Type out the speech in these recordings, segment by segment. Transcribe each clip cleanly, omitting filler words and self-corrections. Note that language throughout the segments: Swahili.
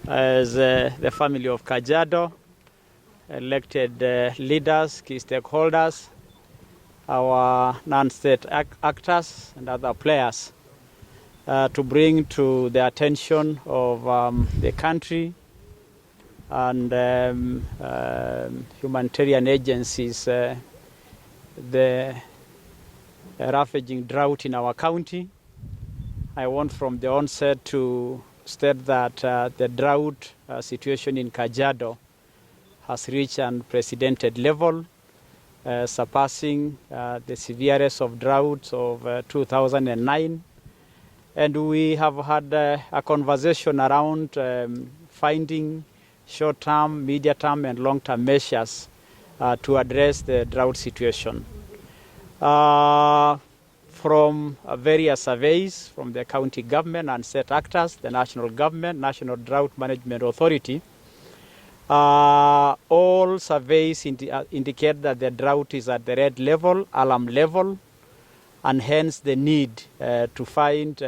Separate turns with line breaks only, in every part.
As the family of Kajiado, elected leaders, key stakeholders, our non-state actors and other players to bring to the attention of the country and humanitarian agencies the ravaging drought in our county. I want from the onset to state that the drought situation in Kajiado has reached an unprecedented level, surpassing the severest of droughts of 2009. And we have had a conversation around finding short-term, medium-term, and long-term measures to address the drought situation. From various surveys from the county government and state actors, the national government, National Drought Management Authority, all surveys indicate that the drought is at the red level, alarm level, and hence the need to find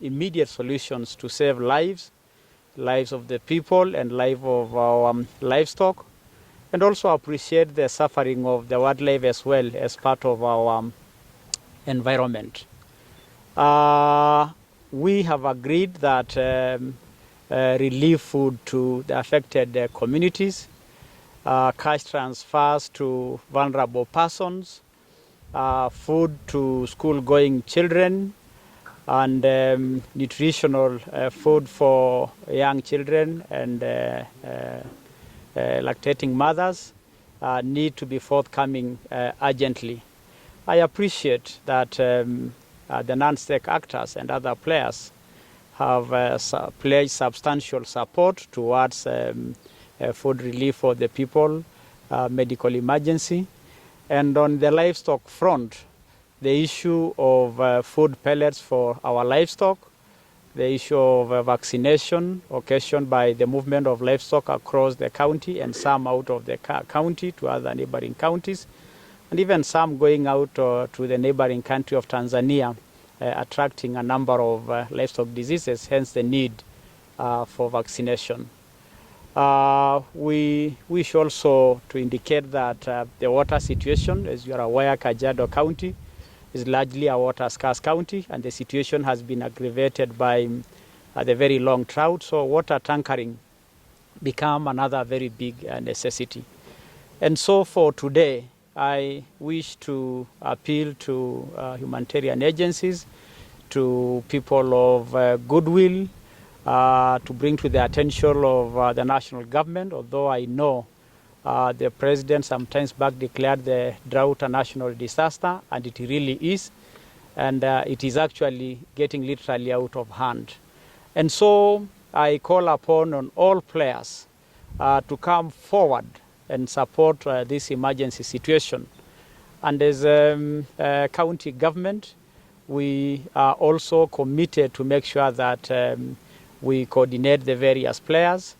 immediate solutions to save lives of the people and life of our livestock, and also appreciate the suffering of the wildlife as well as part of our environment. We have agreed that relief food to the affected communities, cash transfers to vulnerable persons, food to school-going children, and nutritional food for young children and lactating mothers need to be forthcoming urgently. I appreciate that the non-state actors and other players have pledged substantial support towards food relief for the people, medical emergency. And on the livestock front, the issue of food pellets for our livestock, the issue of vaccination occasioned by the movement of livestock across the county and some out of the county to other neighboring counties, and even some going out to the neighboring country of Tanzania, attracting a number of livestock diseases, hence the need for vaccination. We wish also to indicate that the water situation, as you are aware, Kajiado County is largely a water-scarce county, and the situation has been aggravated by the very long drought, so water tankering become another very big necessity. And so for today, I wish to appeal to humanitarian agencies, to people of goodwill, to bring to the attention of the national government, although I know the president sometimes back declared the drought a national disaster, and it really is, and it is actually getting literally out of hand. And so I call upon on all players to come forward and support this emergency situation. And as a county government, we are also committed to make sure that we coordinate the various players.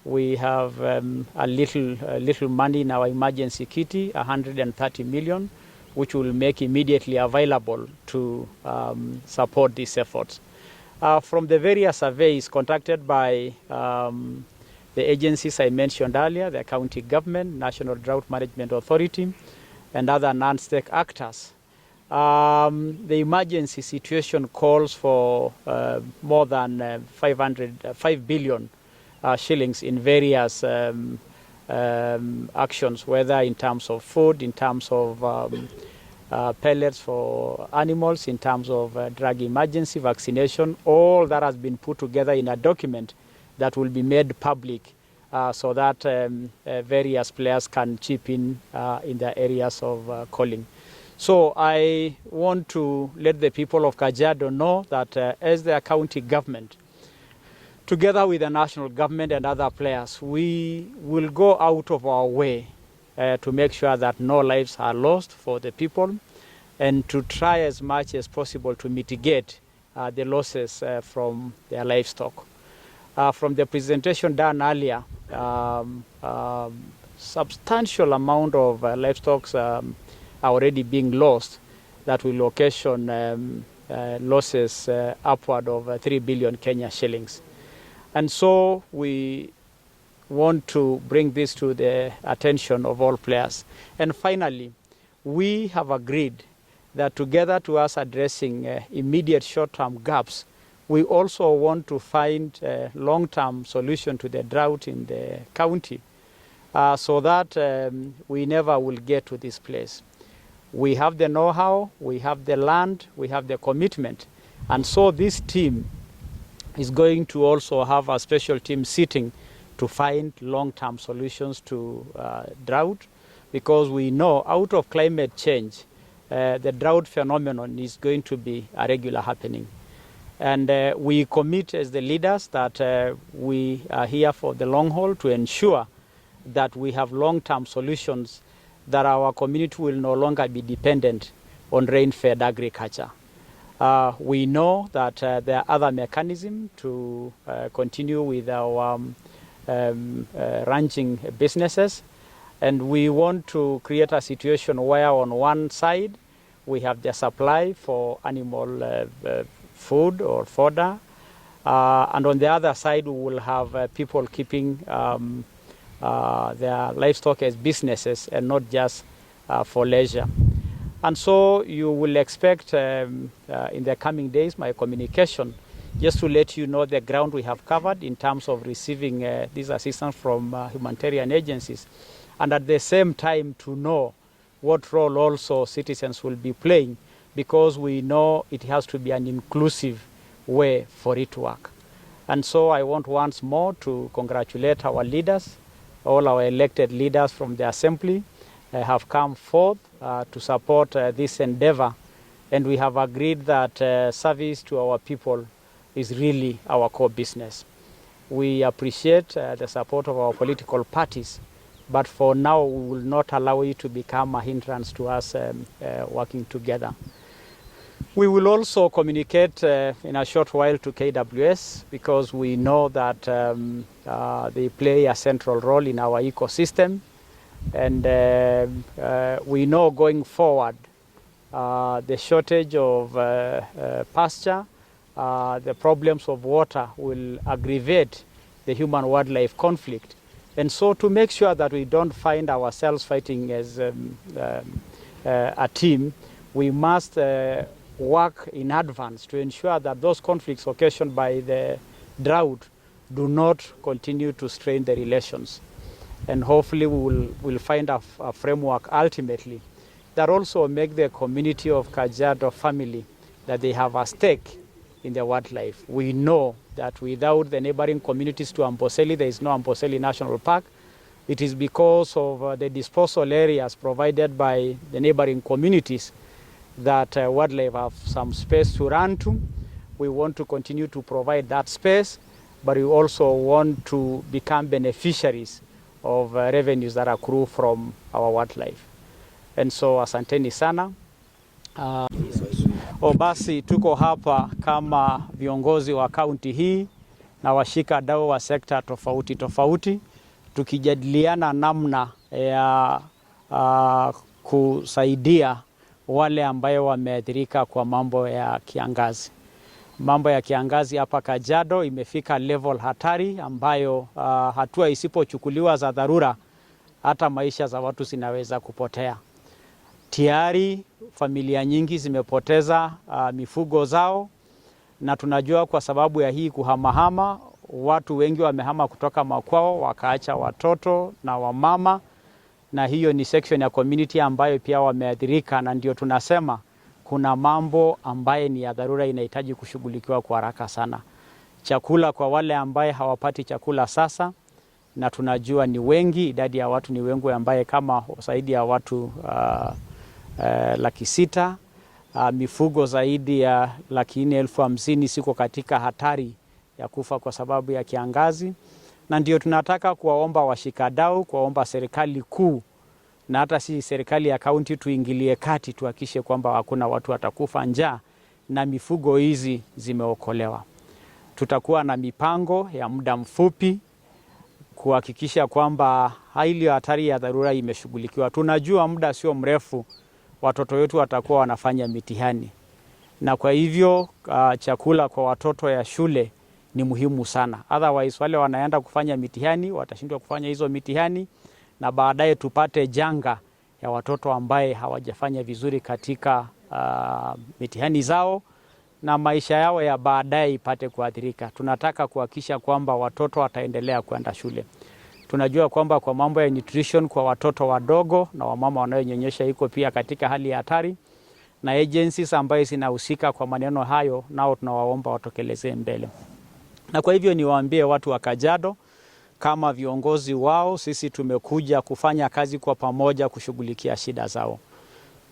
We have a little money in our emergency kitty, 130 million, which will make immediately available to support these efforts. From the various surveys conducted by the agencies I mentioned earlier, the county government, National Drought Management Authority, and other non-state actors, the emergency situation calls for more than 5 billion shillings in various actions, whether in terms of food, in terms of pellets for animals, in terms of drug emergency, vaccination. All that has been put together in a document that will be made public so that various players can chip in the areas of calling. So I want to let the people of Kajiado know that as the county government, together with the national government and other players, we will go out of our way to make sure that no lives are lost for the people, and to try as much as possible to mitigate the losses from their livestock. From the presentation done earlier, substantial amount of livestock are already being lost that will occasion losses upward of 3 billion Kenya shillings. And so we want to bring this to the attention of all players. And finally, we have agreed that together to us addressing immediate short-term gaps, we also want to find a long-term solution to the drought in the county so that we never will get to this place. We have the know-how, we have the land, we have the commitment. And so this team is going to also have a special team sitting to find long-term solutions to drought, because we know out of climate change, the drought phenomenon is going to be a regular happening. And we commit as the leaders that we are here for the long haul to ensure that we have long-term solutions, that our community will no longer be dependent on rain-fed agriculture. We know that there are other mechanisms to continue with our ranching businesses, and we want to create a situation where on one side we have the supply for animal food or fodder, and on the other side we will have people keeping their livestock as businesses and not just for leisure. And so you will expect in the coming days my communication just to let you know the ground we have covered in terms of receiving this assistance from humanitarian agencies, and at the same time to know what role also citizens will be playing, because we know it has to be an inclusive way for it to work. And so I want once more to congratulate our leaders. All our elected leaders from the assembly have come forth to support this endeavor, and we have agreed that service to our people is really our core business. We appreciate the support of our political parties, but for now we will not allow it to become a hindrance to us working together. We will also communicate in a short while to KWS, because we know that they play a central role in our ecosystem, and we know going forward the shortage of pasture, the problems of water will aggravate the human-wildlife conflict. And so to make sure that we don't find ourselves fighting as a team, we must work in advance to ensure that those conflicts occasioned by the drought do not continue to strain the relations. And hopefully we will find a framework ultimately that also make the community of Kajiado family that they have a stake in the wildlife. We know that without the neighboring communities to Amboseli, there is no Amboseli National Park. It is because of the disposal areas provided by the neighboring communities that wildlife have some space to run to. We want to continue to provide that space, but we also want to become beneficiaries of revenues that accrue from our wildlife. And so asanteni sana. Basi tuko hapa kama viongozi wa kaunti hii na washikadau wa sekta tofauti tofauti, tukijadiliana namna ya kusaidia wale ambayo wameathirika kwa mambo ya kiangazi. Mambo ya kiangazi hapa Kajiado imefika level hatari ambayo hatua isipochukuliwa za dharura hata maisha za watu zinaweza kupotea. Tayari familia nyingi zimepoteza mifugo zao, na tunajua kwa sababu ya hii kuhamahama, watu wengi wamehama kutoka makwao wakaacha watoto na wamama, na hiyo ni section ya community ambayo pia wameathirika, na ndio tunasema kuna mambo ambaye ni ya dharura inahitaji kushughulikiwa kwa haraka sana. Chakula kwa wale ambaye hawapati chakula sasa, na tunajua ni wengi, idadi ya watu ni wengi ambaye kama zaidi ya watu 600,000, mifugo zaidi ya 450,000 siko katika hatari ya kufa kwa sababu ya kiangazi. Na ndio tunataka kuwaomba washikadau, kuwaomba serikali kuu na hata si serikali ya kaunti tuingilie kati, tuhakikishe kwamba hakuna watu watakufa njaa na mifugo hizi zimeokolewa. Tutakuwa na mipango ya muda mfupi kuhakikisha kwamba hili hatari ya dharura imeshughulikiwa. Tunajua muda sio mrefu watoto wetu watakuwa wanafanya mitihani, na kwa hivyo chakula kwa watoto ya shule ni muhimu sana. Otherwise wale wanaenda kufanya mitihani watashindwa kufanya hizo mitihani, na baadaye tupate janga ya watoto ambaye hawajafanya vizuri katika mitihani zao na maisha yao ya baadaye ipate kuathirika. Tunataka kuhakikisha kwamba watoto wataendelea kwenda shule. Tunajua kwamba kwa mambo ya nutrition kwa watoto wadogo na wamama wanaonyonyesha iko pia katika hali ya hatari, na agencies ambayo zinahusika kwa maneno hayo nao tunawaomba watokelezee mbele. Na kwa hivyo niwaambie watu wa Kajiado, kama viongozi wao, sisi tumekuja kufanya kazi kwa pamoja kushughulikia shida zao.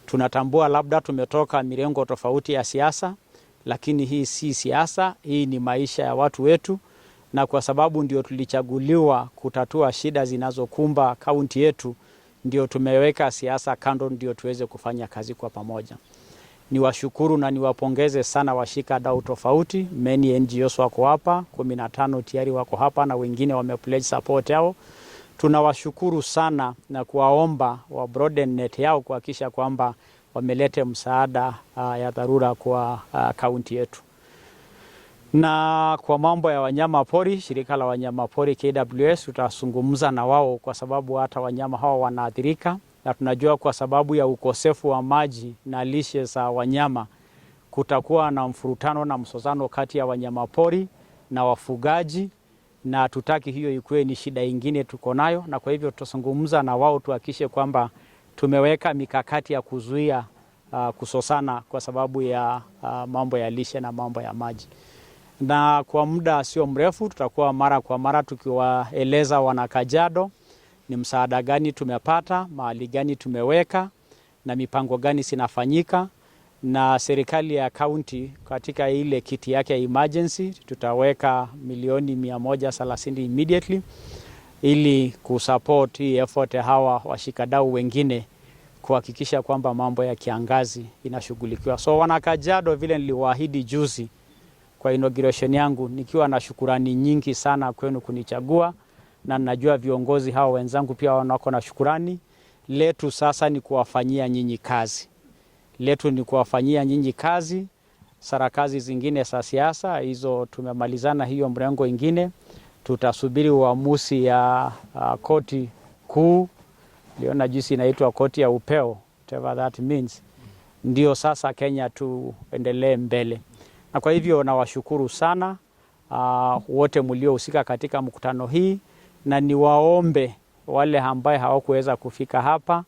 Tunatambua labda tumetoka mirengo tofauti ya siasa, lakini hii si siasa, hii ni maisha ya watu wetu, na kwa sababu ndio tulichaguliwa kutatua shida zinazokumba kaunti yetu, ndio tumeweka siasa kando, ndio tuweze kufanya kazi kwa pamoja. Niwashukuru na niwapongeze sana washikadau tofauti. Many NGOs wako hapa, 15 tayari wako hapa na wengine wamepledge support yao. Tunawashukuru sana na kuwaomba wa broaden net yao kuhakikisha kwamba wamelete msaada ya dharura kwa kaunti yetu. Na kwa mambo ya wanyama pori, shirika la wanyama pori KWS tutazungumza na wao kwa sababu hata wanyama hao wanaathirika, na tunajua kwa sababu ya ukosefu wa maji na lishe za wanyama kutakuwa na mfurutano na msozano kati ya wanyama pori na wafugaji, na tutaki hiyo ikuwe ni shida ingine tuko nayo, na kwa hivyo tutazungumza na wao tuhakikishe kwamba tumeweka mikakati ya kuzuia kusosana kwa sababu ya mambo ya lishe na mambo ya maji. Na kwa muda sio mrefu tutakuwa mara kwa mara tukiwaeleza wana Kajiado ni msaada gani tumepata, mahali gani tumeweka na mipango gani sinafanyika, na serikali ya county katika ile kiti yake ya emergency tutaweka milioni 130 immediately ili kusupport hii effort hawa washikadau wengine kuhakikisha kwamba mambo ya kiangazi inashughulikiwa. So wana Kajiado, vile niliwaahidi juzi kwa inauguration yangu, nikiwa na shukurani nyingi sana kwenu kunichagua, na najua viongozi hao wenzangu pia wako na shukurani. Letu sasa ni kuwafanyia nyinyi kazi. Letu ni kuwafanyia nyinyi kazi. Sarakazi zingine za siasa hizo tumemalizana, hiyo mrengo ingine tutasubiri uamuzi ya koti kuu, liona jinsi inaitwa koti ya upeo, whatever that means. Ndio sasa Kenya tuendelee mbele. Na kwa hivyo nawashukuru sana wote mliohusika katika mkutano hii, na niwaombe wale ambaye hawakuweza kufika hapa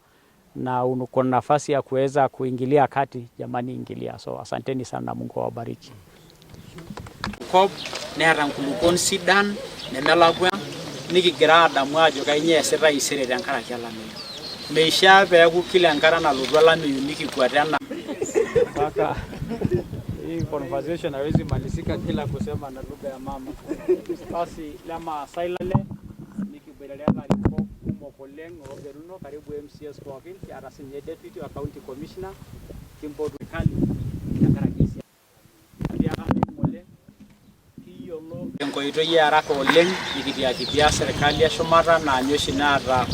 na uko na nafasi ya kuweza kuingilia kati, jamani ingilia. So asanteni sana, Mungu awabariki. Kop nera nkulukon sidan nemelakwa nikigira adamu ajo kainye sira isere tenkara kialameyu. Meisha peeku kila enkara nalotu olameyu nikikwatana. Saka hii conversation haiwezi malizika bila kusema na lugha ya mama. Basi lama sailale nikibelelea ripoti kumokoleng ogeruno karibu MCS Kwakil ya rasmi deputy wa county commissioner Kimbodu Kali nakarakisia. Ndia kama mole hiyo lo ngoito ya rako oleng ikitia serikali ya Shumata na nyoshi nara